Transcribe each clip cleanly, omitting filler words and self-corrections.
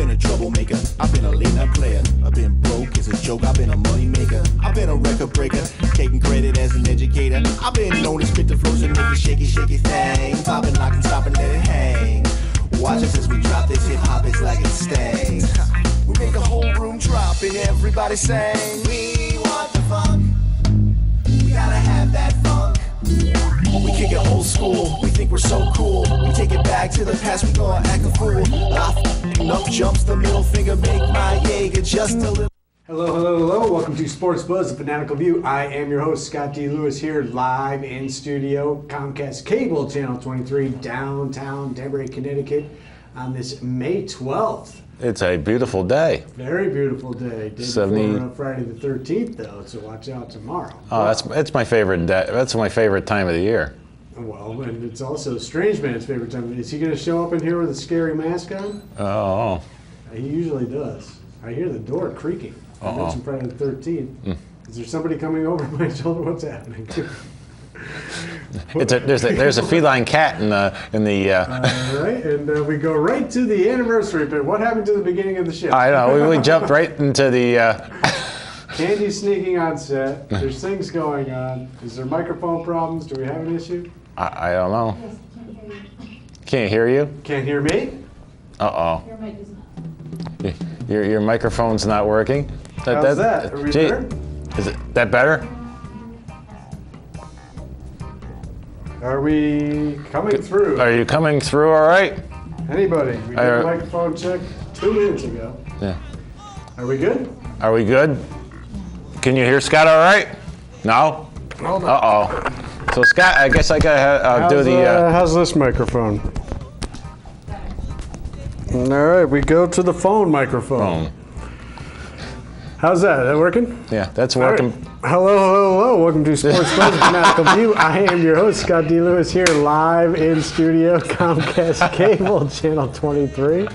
been a troublemaker, I've been a late night player, I've been broke, it's a joke, I've been a money maker, I've been a record breaker, taking credit as an educator, I've been known to spit the flows and make it shaky, shaky thing, popping, locking, stopping, let it hang. Watch us as we drop this hip hop, it's like it stings. We make the whole room drop and everybody sing. We want the funk, we gotta have that funk. We kick it old school, we think we're so cool. We take it back to the past, we gonna act a fool. Up jumps the middle finger, make my Jaeger just a little. Hello, hello, hello. Welcome to Sports Buzz, the Fanatical View. I am your host, Scott D. Lewis, here live in studio, Comcast Cable Channel 23, downtown Danbury, Connecticut, on this May 12th. It's a beautiful day. Very beautiful day. Day 70 before Friday the 13th, though, so watch out tomorrow. Oh, that's my favorite day. That's my favorite time of the year. Well, and it's also Strange Man's favorite time. Is he going to show up in here with a scary mask on? Oh. He usually does. I hear the door creaking. I mentioned Friday the 13th. Is there somebody coming over my shoulder? What's happening? There's a feline cat in the. All right, and we go right to the anniversary bit. What happened to the beginning of the show? I know we jumped right into the. Candy's sneaking on set. There's things going on. Is there microphone problems? Do we have an issue? I don't know. Can't hear you. Can't hear me? Uh-oh. Your mic isn't. Your microphone's not working. How's that? Are we there? Is it that better? Are we coming through? Are you coming through all right? Anybody? We did a microphone check 2 minutes ago. Yeah. Are we good? Are we good? Can you hear Scott all right? No? Hold on. Uh-oh. So Scott, I guess I gotta do the... how's this microphone? All right, we go to the phone microphone. How's that? Is that working? Yeah, that's working. Right. Hello, hello, hello. Welcome to Sports Buzz, Fanatical View. I am your host, Scott D. Lewis, here live in studio, Comcast Cable Channel 23,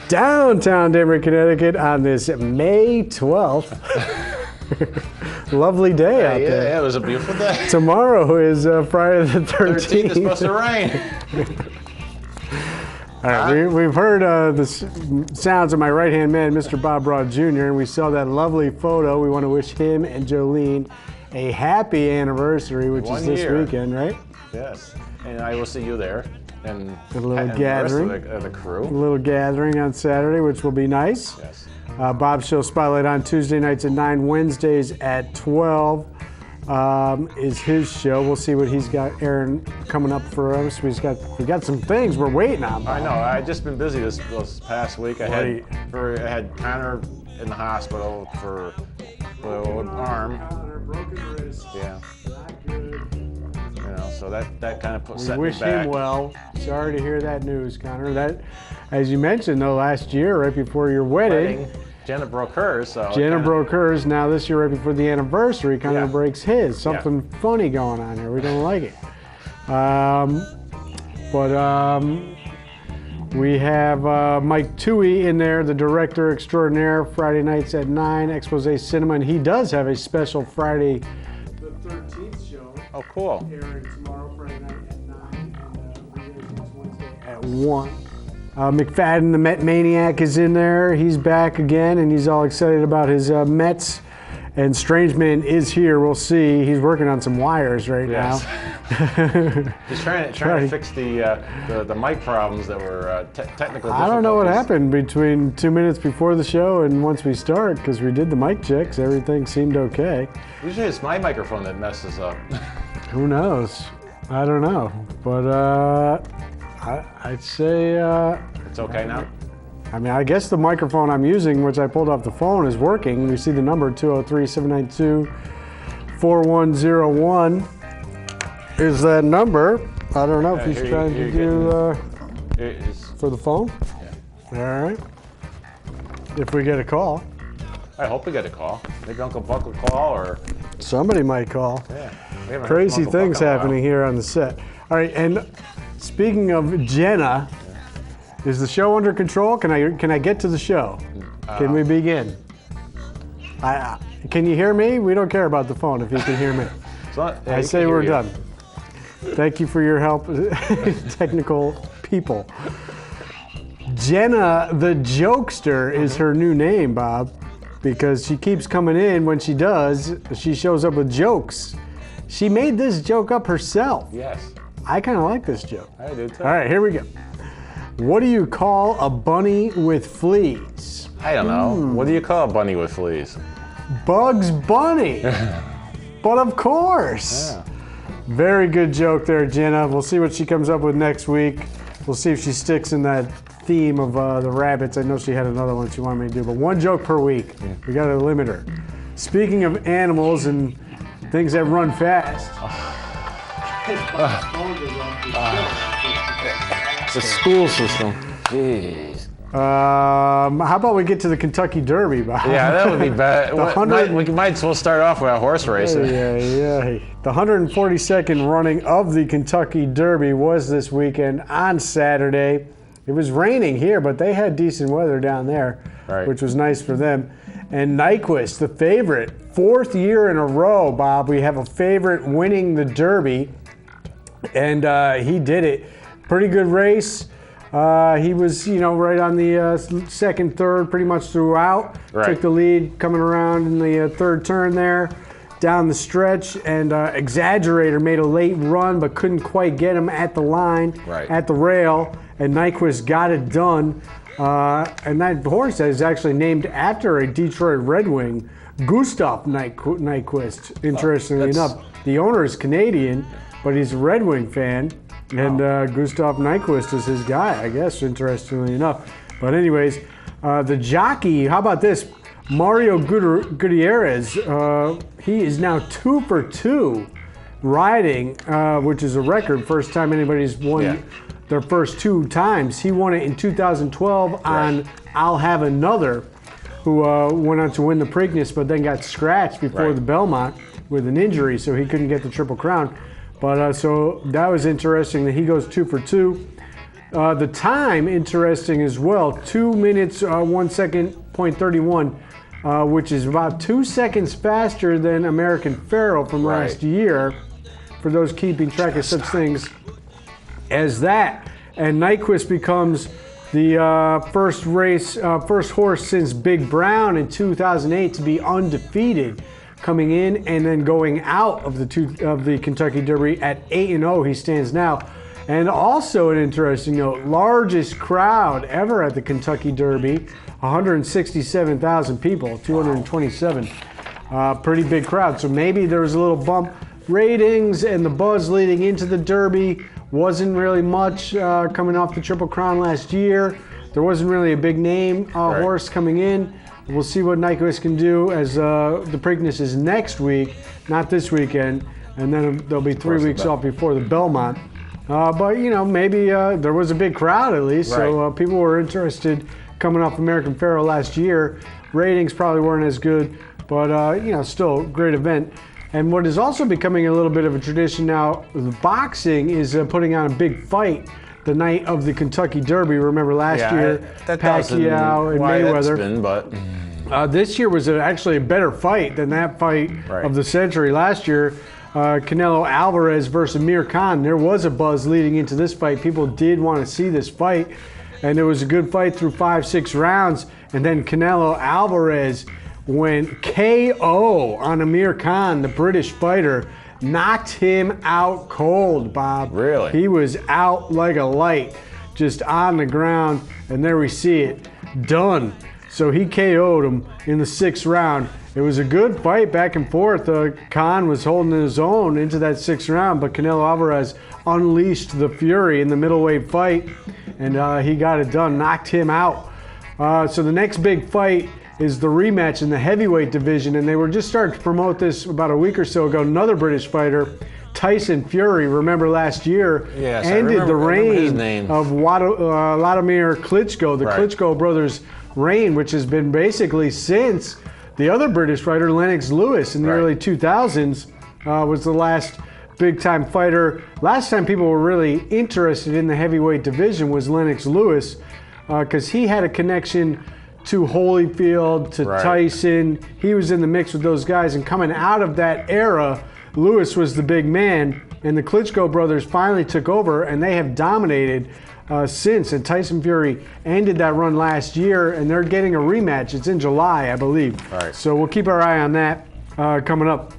downtown Danbury, Connecticut, on this May 12th. Lovely day out there. Yeah, it was a beautiful day. Tomorrow is Friday the 13th. It's supposed to rain. All right, we've heard the sounds of my right-hand man, Mr. Bob Broad Jr., and we saw that lovely photo. We want to wish him and Jolene a happy anniversary, which is this weekend, right? Yes, and I will see you there. And a little gathering. The rest of the crew. A little gathering on Saturday, which will be nice. Yes. Bob's Show Spotlight on Tuesday nights at 9, Wednesdays at 12. Is his show. We'll see what he's got, Aaron, coming up for us. We got some things we're waiting on. I know. I've just been busy this past week. I had Connor in the hospital for an arm. Connor, broken wrist. Yeah. Not good. You know, so that kind of set We me wish back. him well. Sorry to hear that news, Connor. That, as you mentioned, though, last year, right before your wedding. Janet broke hers, so... Janet broke hers. Now this year, right before the anniversary, Connor breaks his. Something funny going on here. We don't like it. We have Mike Toohey in there, the director extraordinaire, Friday nights at 9, Expose Cinema, and he does have a special Friday the 13th show. Oh, cool. Airing tomorrow, Friday night at 9, and next Wednesday at 1. McFadden, the Met Maniac, is in there. He's back again, and he's all excited about his Mets. And Strange Man is here. We'll see. He's working on some wires right now. He's trying to fix the mic problems that were technical difficulties. I don't know what happened between 2 minutes before the show and once we start, because we did the mic checks. Everything seemed okay. Usually it's my microphone that messes up. Who knows? I don't know. But I'd say... it's okay now? I mean, I guess the microphone I'm using, which I pulled off the phone, is working. We see the number 203-792-4101 is that number. I don't know if he's trying to do for the phone. Yeah. All right. If we get a call. I hope we get a call. Maybe Uncle Buck will call, or... Somebody might call. Yeah. Crazy things happening here on the set. All right, and speaking of Jenna... Is the show under control? Can I get to the show? Can we begin? Can you hear me? We don't care about the phone if you can hear me. I say we're done. Thank you for your help, technical people. Jenna the Jokester is her new name, Bob, because she keeps coming in. When she does, she shows up with jokes. She made this joke up herself. Yes. I kind of like this joke. I do too. All right, here we go. What do you call a bunny with fleas? I don't know. What do you call a bunny with fleas? Bugs Bunny. But of course. Yeah. Very good joke there, Jenna. We'll see what she comes up with next week. We'll see if she sticks in that theme of the rabbits. I know she had another one she wanted me to do, but one joke per week. We got to limit her. Speaking of animals and things that run fast. The school system. Jeez. How about we get to the Kentucky Derby, Bob? Yeah, that would be bad. We might as well start off with a horse racing. Yeah. The 142nd running of the Kentucky Derby was this weekend on Saturday. It was raining here, but they had decent weather down there, which was nice for them. And Nyquist, the favorite, 4th year in a row, Bob. We have a favorite winning the Derby, and he did it. Pretty good race. He was, right on the second, third, pretty much throughout. Took the lead coming around in the third turn there, down the stretch, and Exaggerator made a late run but couldn't quite get him at the line, at the rail, and Nyquist got it done. And that horse is actually named after a Detroit Red Wing, Gustav Nyquist, interestingly enough. The owner is Canadian, but he's a Red Wing fan. And Gustav Nyquist is his guy, I guess, interestingly enough. But anyways, the jockey, how about this? Mario Gutierrez, he is now 2 for 2 riding, which is a record. First time anybody's won their first 2 times. He won it in 2012 on I'll Have Another, who went on to win the Preakness, but then got scratched before the Belmont with an injury, so he couldn't get the Triple Crown. But so that was interesting that he goes 2 for 2. The time, interesting as well, 2 minutes, 1 second, .31, which is about 2 seconds faster than American Pharoah from last year, for those keeping track of such things as that. And Nyquist becomes the first horse since Big Brown in 2008 to be undefeated, coming in and then going out of the Kentucky Derby at 8-0. He stands now. And also an interesting note, largest crowd ever at the Kentucky Derby, 167,000 people, 227. Pretty big crowd. So maybe there was a little bump. Ratings and the buzz leading into the Derby wasn't really much coming off the Triple Crown last year. There wasn't really a big name horse coming in. We'll see what Nyquist can do as the Preakness is next week, not this weekend, and then there'll be 3 weeks off before the Belmont. But maybe there was a big crowd at least, so people were interested coming off American Pharoah last year. Ratings probably weren't as good, but still a great event. And what is also becoming a little bit of a tradition now, the boxing is putting on a big fight the night of the Kentucky Derby. Remember last year, Pacquiao and Mayweather. This year was actually a better fight than that fight of the century last year. Canelo Alvarez versus Amir Khan. There was a buzz leading into this fight. People did want to see this fight, and it was a good fight through 5-6 rounds. And then Canelo Alvarez went KO on Amir Khan, the British fighter. Knocked him out cold, Bob. Really? He was out like a light, just on the ground, and there we see it. Done. So he KO'd him in the 6th round. It was a good fight back and forth. Kahn was holding his own into that 6th round, but Canelo Alvarez unleashed the fury in the middleweight fight, and he got it done, knocked him out. So the next big fight is the rematch in the heavyweight division, and they were just starting to promote this about a week or so ago. Another British fighter, Tyson Fury, remember last year, ended the reign of Vladimir Klitschko, the Klitschko brothers' reign, which has been basically since the other British fighter, Lennox Lewis, in the early 2000s, was the last big-time fighter. Last time people were really interested in the heavyweight division was Lennox Lewis, because he had a connection to Holyfield, to Tyson. He was in the mix with those guys, and coming out of that era, Lewis was the big man, and the Klitschko brothers finally took over, and they have dominated since. And Tyson Fury ended that run last year, and they're getting a rematch. It's in July, I believe. All right. So we'll keep our eye on that coming up.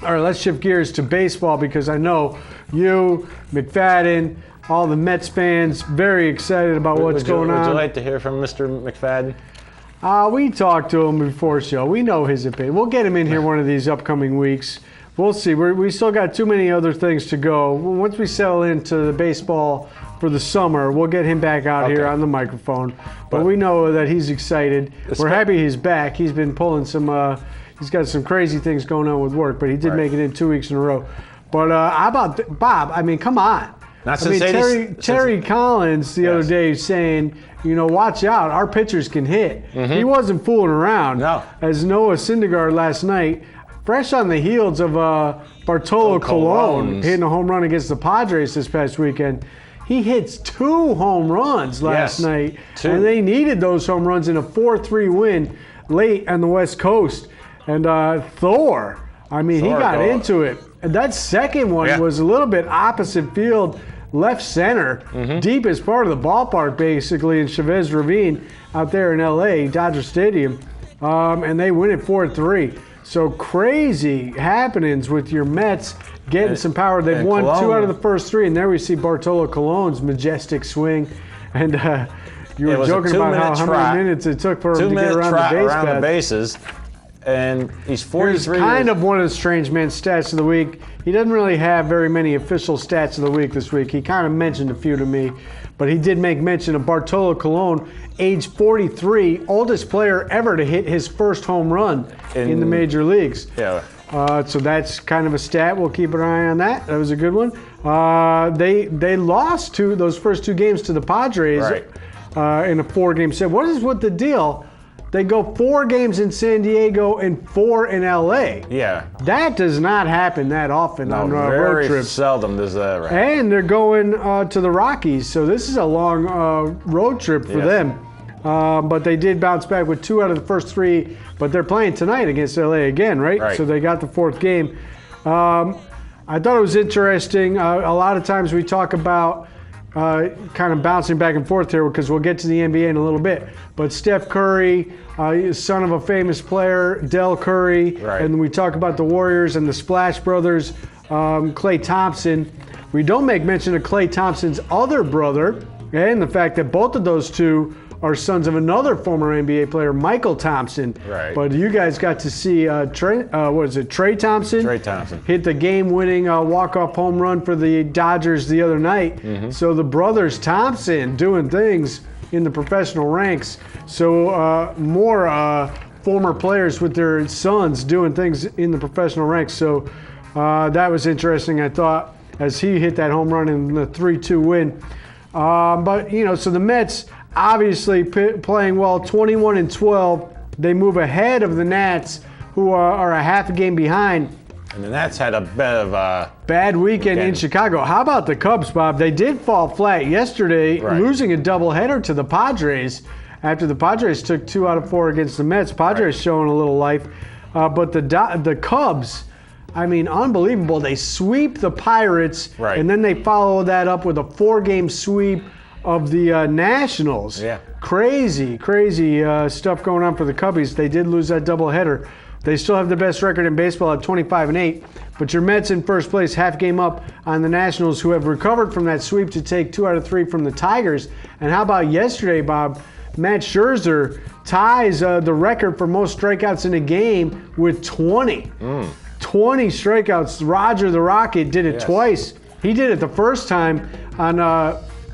All right, let's shift gears to baseball because I know you, McFadden, all the Mets fans, very excited about what's going on. Would you like to hear from Mr. McFadden? We talked to him before show. We know his opinion. We'll get him in here one of these upcoming weeks. We'll see. We still got too many other things to go. Once we settle into the baseball for the summer, we'll get him back out here on the microphone. But we know that he's excited. We're happy he's back. He's been pulling some, he's got some crazy things going on with work, but he did make it in 2 weeks in a row. But how about Bob? I mean, come on. Terry Collins the other day saying, watch out, our pitchers can hit. He wasn't fooling around. No. As Noah Syndergaard last night, fresh on the heels of Bartolo Colon hitting a home run against the Padres this past weekend. He hits 2 home runs last night, and they needed those home runs in a 4-3 win late on the West Coast. And Thor, he got into it. And that second one was a little bit opposite field, left center, deepest part of the ballpark, basically, in Chavez Ravine out there in L.A., Dodger Stadium. And they win it 4-3. So crazy happenings with your Mets getting some power. They've won Colon. 2 out of the first 3, and there we see Bartolo Colon's majestic swing. And you were joking about how many minutes it took for him to get around the bases. And he's 43. Here's kind of one of the strange man stats of the week. He doesn't really have very many official stats of the week this week. He kind of mentioned a few to me, but he did make mention of Bartolo Colon, age 43, oldest player ever to hit his first home run in the major leagues. Yeah. So that's kind of a stat. We'll keep an eye on that. That was a good one. They lost those first 2 games to the Padres in a 4-game set. What is with the deal? They go 4 games in San Diego and 4 in LA. Yeah. That does not happen that often on road trips. Very seldom does that happen. And they're going to the Rockies, so this is a long road trip for them. But they did bounce back with 2 out of the first 3, but they're playing tonight against LA again, right? So they got the 4th game. I thought it was interesting. A lot of times we talk about kind of bouncing back and forth here because we'll get to the NBA in a little bit. But Steph Curry, son of a famous player, Del Curry, and we talk about the Warriors and the Splash Brothers, Klay Thompson. We don't make mention of Klay Thompson's other brother and the fact that both of those two are sons of another former NBA player, Michael Thompson. But you guys got to see Trey Thompson? Trey Thompson. Hit the game-winning walk-off home run for the Dodgers the other night. So the brothers Thompson doing things in the professional ranks. So more former players with their sons doing things in the professional ranks. So that was interesting, I thought, as he hit that home run in the 3-2 win. But, so the Mets obviously playing well, 21-12. They move ahead of the Nats, who are a half a game behind. And the Nats had a bit of a bad weekend in Chicago. How about the Cubs, Bob? They did fall flat yesterday, losing a doubleheader to the Padres after the Padres took 2 out of 4 against the Mets. Padres showing a little life. But the Cubs, unbelievable. They sweep the Pirates, and then they follow that up with a 4-game sweep of the Nationals. Crazy stuff going on for the Cubbies. They did lose that doubleheader. They still have the best record in baseball at 25-8, but your Mets in first place, half game up on the Nationals, who have recovered from that sweep to take 2 out of 3 from the Tigers. And how about yesterday, Bob? Matt Scherzer ties the record for most strikeouts in a game with 20. 20 strikeouts. Roger the Rocket did it twice. He did it the first time on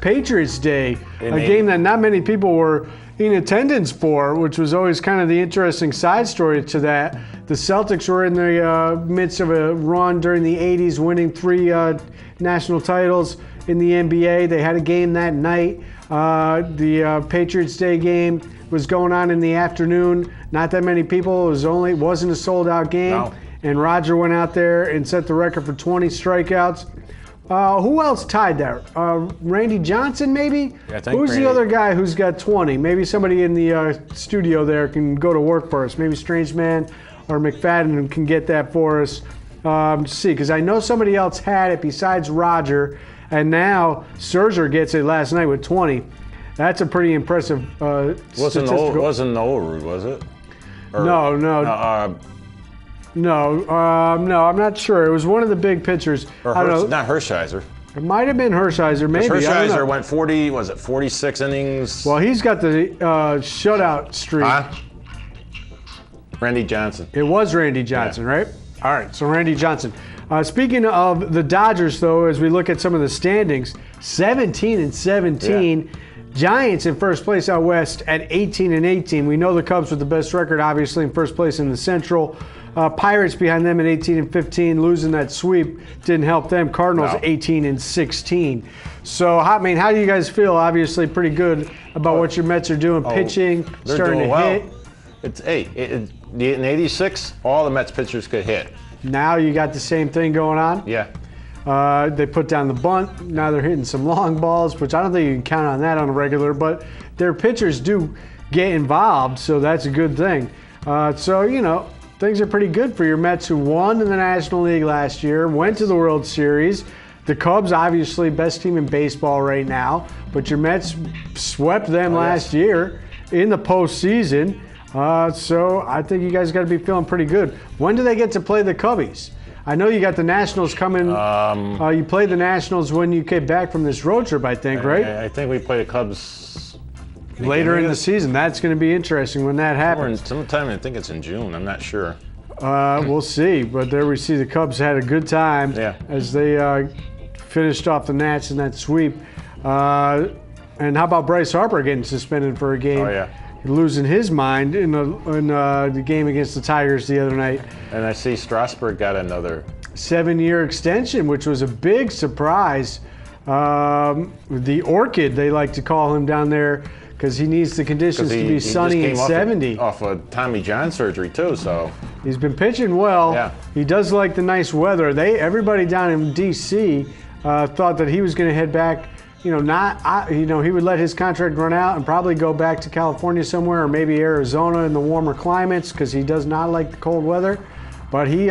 Patriots Day, a game that not many people were in attendance for, which was always kind of the interesting side story to that. The Celtics were in the midst of a run during the 80s, winning 3 national titles in the NBA. They had a game that night. The Patriots Day game was going on in the afternoon. Not that many people. It wasn't a sold-out game. No. And Roger went out there and set the record for 20 strikeouts. Who else tied that? Randy Johnson, maybe? Yeah, I think Who's Randy. the other guy who's got 20? Maybe somebody in the studio there can go to work for us. Maybe Strangeman or McFadden can get that for us. See, because I know somebody else had it besides Roger. and now Scherzer gets it last night with 20. That's a pretty impressive statistical. Wasn't Olerud, was it? Or, No, I'm not sure. It was one of the big pitchers. Or I don't know. not Hershiser. It might have been Hershiser, maybe. Hershiser went 46 innings? Well, he's got the shutout streak. Huh? Randy Johnson. It was Randy Johnson, right? All right, so Randy Johnson. Speaking of the Dodgers, though, as we look at some of the standings, 17-17. Yeah. Giants in first place out west at 18-18. We know the Cubs with the best record, obviously, in first place in the Central. Pirates behind them at 18-15. Losing that sweep didn't help them. Cardinals 18-16. So, I mean, how do you guys feel? Obviously, pretty good about what your Mets are doing. Pitching, starting to hit. In '86, all the Mets pitchers could hit. Now you got the same thing going on. Yeah. They put down the bunt. Now they're hitting some long balls, which I don't think you can count on that on a regular, but their pitchers do get involved, so that's a good thing. Things are pretty good for your Mets, who won in the National League last year, went to the World Series. The Cubs, obviously, best team in baseball right now, but your Mets swept them last year in the postseason. So I think you guys got to be feeling pretty good. When do they get to play the Cubbies? I know you got the Nationals coming. You play the Nationals when you get back from this road trip, I think, right? I think we play the Cubs later in the season. That's going to be interesting when that happens. Sometime I think it's in June. I'm not sure. We'll see. But there we see the Cubs had a good time as they finished off the Nats in that sweep. And how about Bryce Harper getting suspended for a game? Oh, yeah. Losing his mind in the game against the Tigers the other night. And I see Strasburg got another 7-year extension, which was a big surprise. The Orchid, they like to call him down there, because he needs the conditions to be sunny and 70. Off of Tommy John surgery too, so he's been pitching well. Yeah. He does like the nice weather. Everybody down in D.C. Thought that he was going to head back. He would let his contract run out and probably go back to California somewhere, or maybe Arizona in the warmer climates, because he does not like the cold weather. But he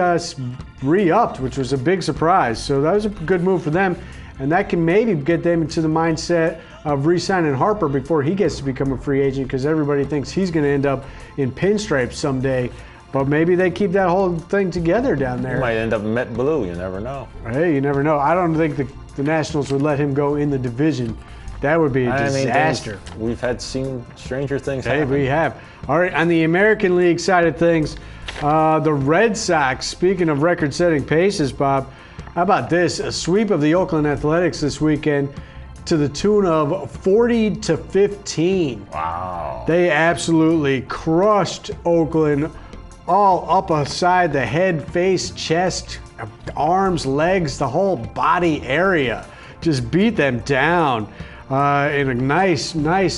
re-upped, which was a big surprise. So that was a good move for them, and that can maybe get them into the mindset of re-signing Harper before he gets to become a free agent, because everybody thinks he's going to end up in pinstripes someday. But maybe they keep that whole thing together down there. He might end up Met Blue. You never know. Hey, you never know. I don't think the Nationals would let him go in the division. That would be a disaster. We've seen stranger things happen. Hey, we have. All right, on the American League side of things, the Red Sox, speaking of record-setting paces, Bob, how about this? A sweep of the Oakland Athletics this weekend to the tune of 40-15. Wow. They absolutely crushed Oakland, all up aside the head, face, chest, arms, legs, the whole body area. Just beat them down in a nice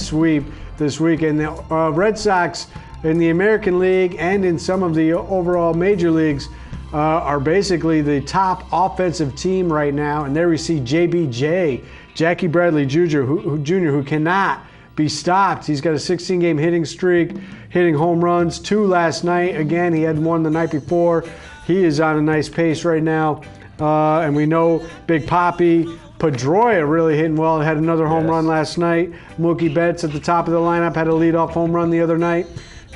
sweep this weekend. The Red Sox in the American League and in some of the overall major leagues are basically the top offensive team right now. And there we see JBJ, Jackie Bradley Jr., who cannot be stopped. He's got a 16-game hitting streak, hitting home runs, 2 last night. Again, he had 1 the night before. He is on a nice pace right now. And we know Big Papi Pedroia really hitting well. Had another home run last night. Mookie Betts at the top of the lineup had a leadoff home run the other night.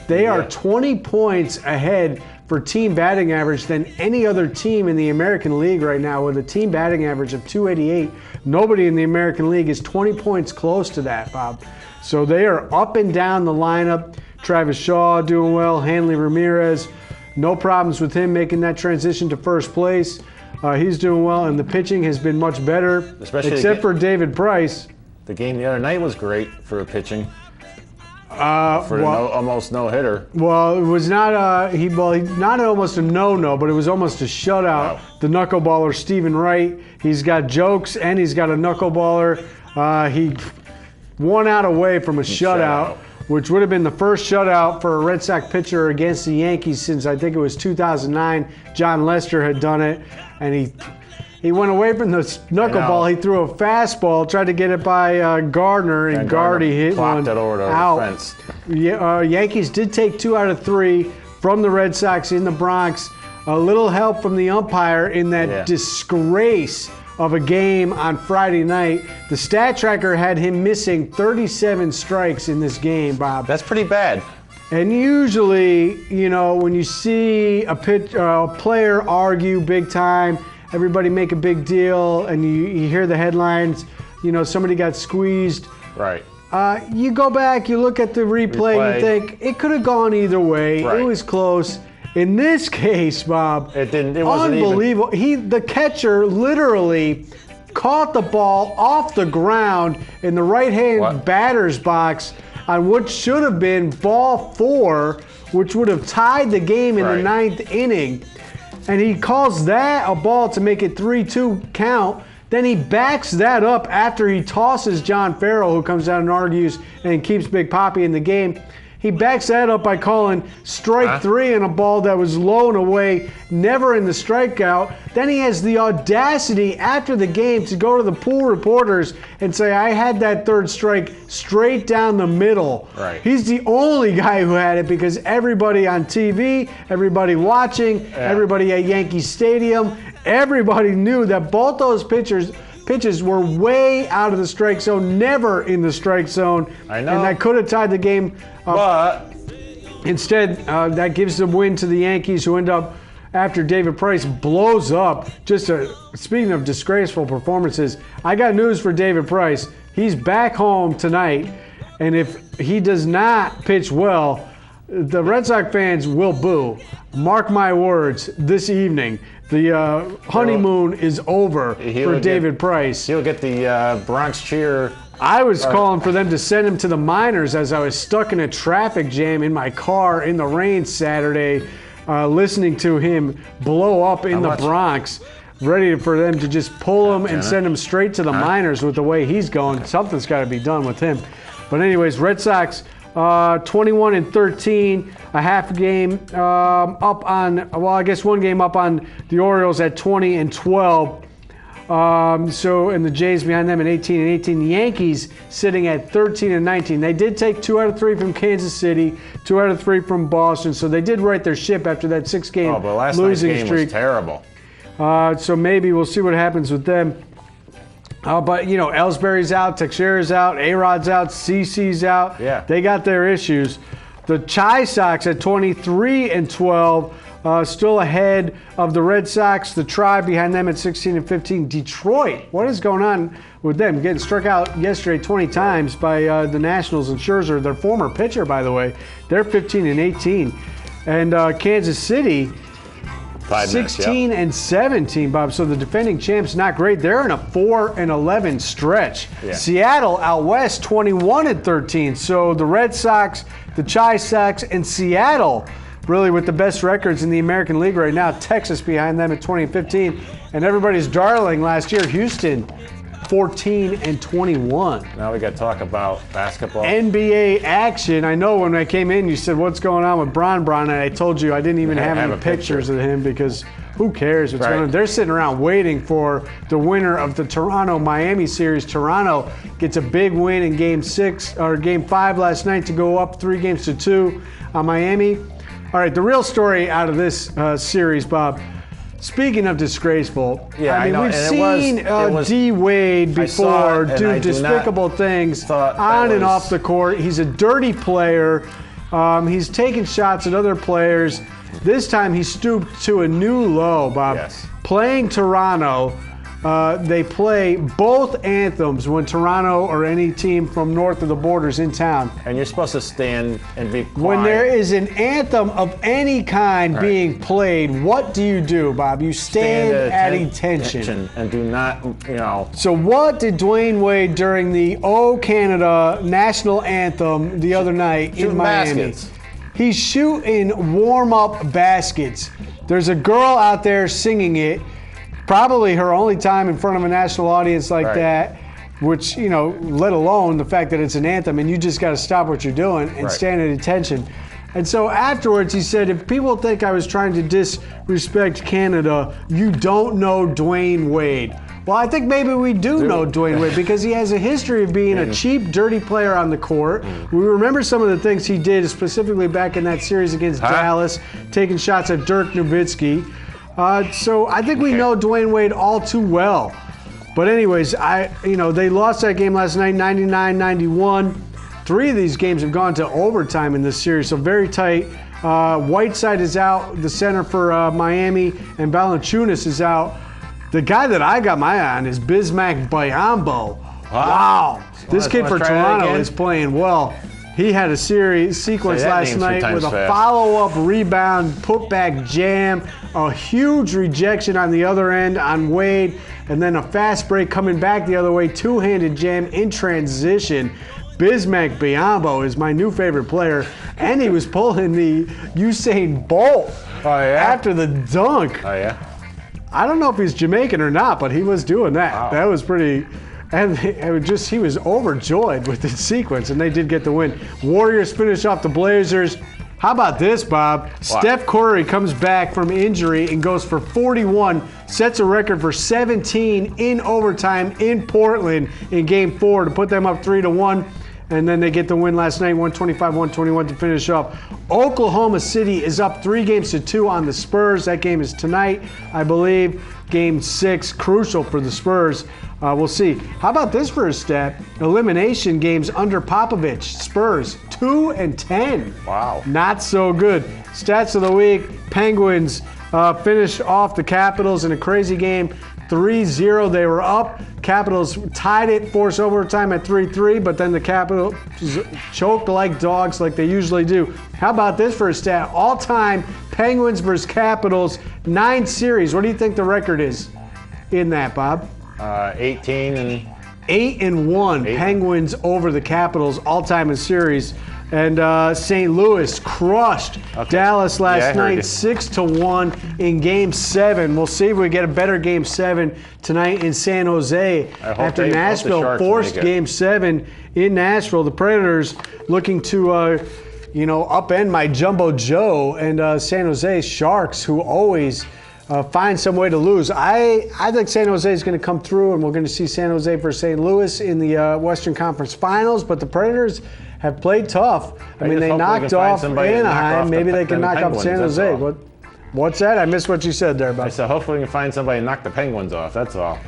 They are 20 points ahead for team batting average than any other team in the American League right now, with a team batting average of 288. Nobody in the American League is 20 points close to that, Bob. So they are up and down the lineup. Travis Shaw doing well. Hanley Ramirez, no problems with him making that transition to first place. He's doing well, and the pitching has been much better, except for David Price. The game the other night was great for pitching. Almost no-hitter. Well, it was not not almost a no-no, but it was almost a shutout. Wow. The knuckleballer Stephen Wright, he's got jokes and he's got a knuckleballer. He 1 out away from a shutout, which would have been the first shutout for a Red Sox pitcher against the Yankees since I think it was 2009. John Lester had done it, and he went away from the knuckleball. He threw a fastball, tried to get it by Gardner, and Gardy hit one it over the out. Fence. Yankees did take 2 out of 3 from the Red Sox in the Bronx. A little help from the umpire in that disgrace of a game on Friday night. The stat tracker had him missing 37 strikes in this game, Bob. That's pretty bad. And usually, you know, when you see a player argue big time, everybody make a big deal, and you hear the headlines, you know, somebody got squeezed. Right. You go back, you look at the replay, you think it could have gone either way. Right. It was close. In this case, Bob, It wasn't unbelievable. The catcher literally caught the ball off the ground in the right-hand batter's box on what should have been ball 4, which would have tied the game in the 9th inning. And he calls that a ball to make it 3-2 count. Then he backs that up after he tosses John Farrell, who comes out and argues and keeps Big Papi in the game. He backs that up by calling strike 3 on a ball that was low and away, never in the strikeout. Then he has the audacity after the game to go to the pool reporters and say, I had that third strike straight down the middle. Right. He's the only guy who had it because everybody on TV, everybody watching, everybody at Yankee Stadium, everybody knew that both those pitches were way out of the strike zone, never in the strike zone. I know. And that could have tied the game up. But Instead, that gives the win to the Yankees, who end up, after David Price blows up. Speaking of disgraceful performances, I got news for David Price. He's back home tonight, and if he does not pitch well, the Red Sox fans will boo. Mark my words, this evening. The honeymoon is over for David Price. He'll get the Bronx cheer. I was calling for them to send him to the minors as I was stuck in a traffic jam in my car in the rain Saturday, listening to him blow up in the Bronx, ready for them to just pull him and send him straight to the minors with the way he's going. Something's got to be done with him. But anyways, Red Sox 21-13, a half game up on, well, I guess one game up on the Orioles at 20-12. And the Jays behind them at 18-18. The Yankees sitting at 13-19. They did take 2 out of 3 from Kansas City, 2 out of 3 from Boston, so they did right their ship after that 6-game but last losing night's game streak. was terrible. So maybe we'll see what happens with them. But, you know, Ellsbury's out, Teixeira's out, A-Rod's out, CC's out. Yeah. They got their issues. The Chi Sox at 23-12, still ahead of the Red Sox. The Tribe behind them at 16-15. Detroit, what is going on with them? Getting struck out yesterday 20 times by the Nationals and Scherzer, their former pitcher, by the way. They're 15-18. And Kansas City, 16-17, Bob. So the defending champs not great. They're in a 4-11 stretch. Yeah. Seattle out west, 21-13. So the Red Sox, the Chi Sox, and Seattle really with the best records in the American League right now. Texas behind them at 20-15, and everybody's darling last year, Houston, 14-21. Now we got to talk about basketball. NBA action. I know when I came in, you said, what's going on with Bron, and I told you I didn't even have any pictures of him because who cares what's going on. They're sitting around waiting for the winner of the Toronto-Miami series. Toronto gets a big win in Game 5 last night to go up 3-2 on Miami. All right, the real story out of this series, Bob. Speaking of disgraceful, I mean, we've seen D. Wade before do despicable things on and off the court. He's a dirty player. He's taking shots at other players. This time he stooped to a new low, Bob. Yes. Playing Toronto, they play both anthems when Toronto or any team from north of the border's in town. And you're supposed to stand and be quiet. When there is an anthem of any kind being played, what do, Bob? You stand at attention. And do not, So what did Dwayne Wade during the O Canada national anthem the other night in Miami? Baskets. He's shooting warm-up baskets. There's a girl out there singing it. Probably her only time in front of a national audience like that, which, let alone the fact that it's an anthem and you just got to stop what you're doing and stand at attention. And so afterwards he said, if people think I was trying to disrespect Canada, you don't know Dwayne Wade. Well, I think maybe we do know Dwayne Wade because he has a history of being a cheap, dirty player on the court. We remember some of the things he did, specifically back in that series against Dallas, taking shots at Dirk Nowitzki. So I think we know Dwayne Wade all too well. But anyways, they lost that game last night, 99-91. 3 of these games have gone to overtime in this series, so very tight. Whiteside is out, the center for Miami, and Valanciunas is out. The guy that I got my eye on is Bismack Biyombo. Wow. This kid for Toronto is playing well. He had a sequence last night with a follow-up rebound, put-back jam, a huge rejection on the other end on Wade, and then a fast break coming back the other way, two-handed jam in transition. Bismack Biyombo is my new favorite player, and he was pulling the Usain Bolt after the dunk. Oh, yeah? I don't know if he's Jamaican or not, but he was doing that. Wow. That was pretty... And he was overjoyed with the sequence, and they did get the win. Warriors finish off the Blazers. How about this, Bob? What? Steph Curry comes back from injury and goes for 41, sets a record for 17 in overtime in Portland in Game 4 to put them up 3-1. And then they get the win last night, 125-121 to finish off. Oklahoma City is up 3-2 on the Spurs. That game is tonight, I believe. Game 6, crucial for the Spurs. We'll see. How about this for a stat? Elimination games under Popovich. Spurs, 2-10. Wow. Not so good. Stats of the week. Penguins finished off the Capitals in a crazy game. 3-0, they were up. Capitals tied it, forced overtime at 3-3, but then the Capitals choked like dogs like they usually do. How about this for a stat? All-time Penguins versus Capitals, 9 series. What do you think the record is in that, Bob? 8-1. Penguins over the Capitals, all-time in series. And St. Louis crushed Dallas last night, 6-1 in Game 7. We'll see if we get a better Game 7 tonight in San Jose after Nashville forced Game 7 in Nashville. The Predators looking to, upend my Jumbo Joe and San Jose Sharks, who always find some way to lose. I think San Jose is going to come through, and we're going to see San Jose versus St. Louis in the Western Conference Finals. But the Predators have played tough. I mean, they knocked off Anaheim. Maybe they can knock off San Jose. What's that? I missed what you said there, Bob. I said, hopefully we can find somebody and knock the Penguins off. That's all.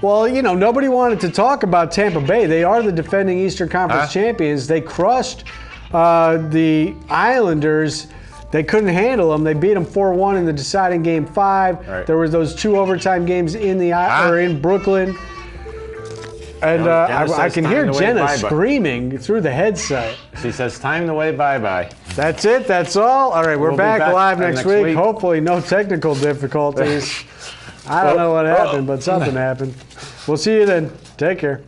Well, nobody wanted to talk about Tampa Bay. They are the defending Eastern Conference champions. They crushed the Islanders. They couldn't handle them. They beat them 4-1 in the deciding Game 5. Right. There were those 2 overtime games in in Brooklyn. And I can hear Jenna screaming through the headset. She says, time to wave bye-bye. That's it. That's all. All right, we'll back live next week. Hopefully no technical difficulties. I don't know what happened, but something happened. We'll see you then. Take care.